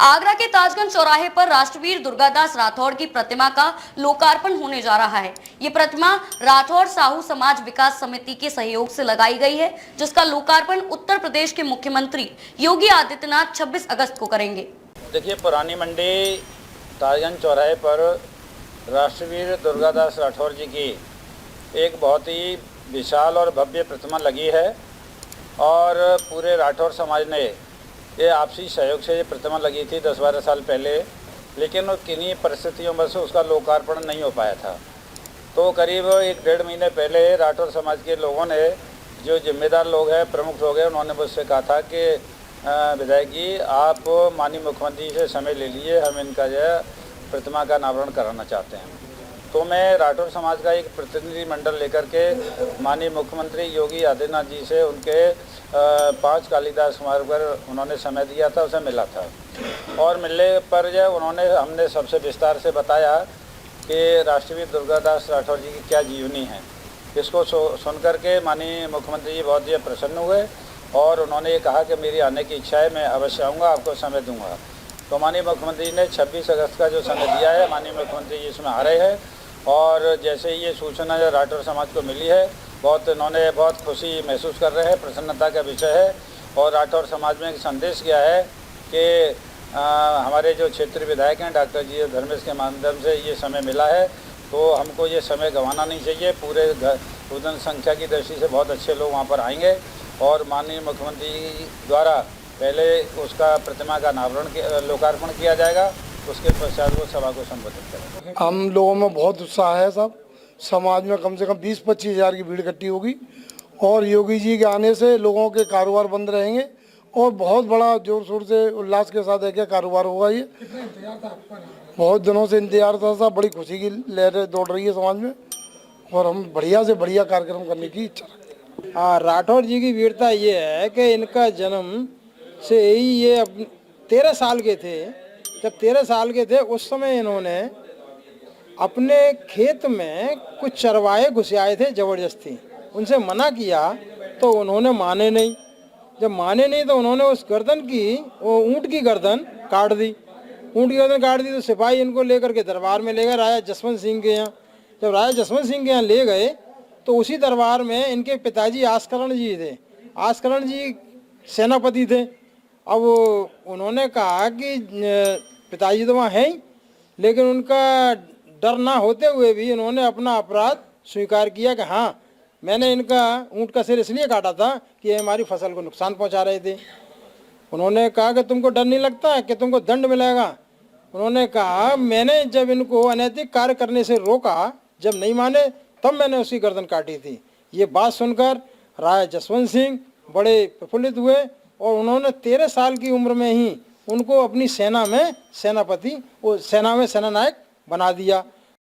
आगरा के ताजगंज चौराहे पर राष्ट्रवीर दुर्गादास राठौड़ की प्रतिमा का लोकार्पण होने जा रहा है। ये प्रतिमा राठौड़ साहू समाज विकास समिति के सहयोग से लगाई गई है, जिसका लोकार्पण उत्तर प्रदेश के मुख्यमंत्री योगी आदित्यनाथ 26 अगस्त को करेंगे। देखिए, पुरानी मंडी ताजगंज चौराहे पर राष्ट्रवीर दुर्गादास राठौड़ जी की एक बहुत ही विशाल और भव्य प्रतिमा लगी है और पूरे राठौड़ समाज ने ये आपसी सहयोग से ये प्रतिमा लगी थी 10-12 साल पहले, लेकिन किन्हीं परिस्थितियों में से उसका लोकार्पण नहीं हो पाया था। तो करीब 1-1.5 महीने पहले राठौड़ समाज के लोगों ने, जो जिम्मेदार लोग हैं, प्रमुख लोग हैं, उन्होंने मुझसे कहा था कि विधायक जी, आप माननीय मुख्यमंत्री से समय ले लीजिए, हम इनका जो है प्रतिमा का अनावरण कराना चाहते हैं। तो मैं राठौड़ समाज का एक प्रतिनिधि मंडल लेकर के माननीय मुख्यमंत्री योगी आदित्यनाथ जी से उनके 5 कालिदास मार्ग पर उन्होंने समय दिया था, उसे मिला था और मिलने पर जो हमने सबसे विस्तार से बताया कि राष्ट्रवीर दुर्गादास राठौड़ जी की क्या जीवनी है। इसको सुन करके माननीय मुख्यमंत्री जी बहुत ही प्रसन्न हुए और उन्होंने ये कहा कि मेरी आने की इच्छा है, मैं अवश्य आऊँगा, आपको समय दूँगा। तो माननीय मुख्यमंत्री ने 26 अगस्त का जो समय दिया है, माननीय मुख्यमंत्री जी इसमें आ रहे हैं और जैसे ही ये सूचना जो राठौड़ समाज को मिली है, उन्होंने बहुत खुशी महसूस कर रहे हैं, प्रसन्नता का विषय है। और राठौड़ समाज में एक संदेश गया है कि हमारे जो क्षेत्रीय विधायक हैं डॉक्टर जी धर्मेश के माध्यम से ये समय मिला है, तो हमको ये समय गंवाना नहीं चाहिए। पूरे उदन संख्या की दृष्टि से बहुत अच्छे लोग वहाँ पर आएंगे और माननीय मुख्यमंत्री द्वारा पहले उसका प्रतिमा का अनावरण लोकार्पण किया जाएगा, उसके पश्चात वो सभा को संबोधित करेंगे। हम लोगों में बहुत उत्साह है। सब समाज में कम से कम 20-25 हज़ार की भीड़ इकट्ठी होगी और योगी जी के आने से लोगों के कारोबार बंद रहेंगे और बहुत बड़ा जोर शोर से उल्लास के साथ एक कारोबार होगा। ये बहुत दिनों से इंतजार था साहब, बड़ी खुशी की लहरें दौड़ रही है समाज में और हम बढ़िया से बढ़िया कार्यक्रम करने की इच्छा रखते हैं। हाँ, राठौड़ जी की वीरता ये है कि इनका जन्म से ही ये 13 साल के थे। जब 13 साल के थे उस समय इन्होंने अपने खेत में कुछ चरवाहे घुस आए थे ज़बरदस्ती, उनसे मना किया तो उन्होंने माने नहीं। जब माने नहीं तो उन्होंने उस गर्दन की, वो ऊँट की गर्दन काट दी। ऊँट की गर्दन काट दी तो सिपाही इनको लेकर के दरबार में ले गए राजा जसवंत सिंह के यहाँ। जब राजा जसवंत सिंह के यहाँ ले गए तो उसी दरबार में इनके पिताजी आस्करण जी थे। आस्करण जी सेनापति थे। अब उन्होंने कहा कि पिताजी तो वहाँ हैं ही, लेकिन उनका डर ना होते हुए भी इन्होंने अपना अपराध स्वीकार किया कि हाँ, मैंने इनका ऊँट का सिर इसलिए काटा था कि ये हमारी फसल को नुकसान पहुँचा रहे थे। उन्होंने कहा कि तुमको डर नहीं लगता कि तुमको दंड मिलेगा। उन्होंने कहा मैंने जब इनको अनैतिक कार्य करने से रोका, जब नहीं माने तब मैंने उसकी गर्दन काटी थी। ये बात सुनकर राजा जसवंत सिंह बड़े प्रफुल्लित हुए और उन्होंने 13 साल की उम्र में ही उनको अपनी सेना में सेनापति, वो सेना में सेनानायक बना दिया।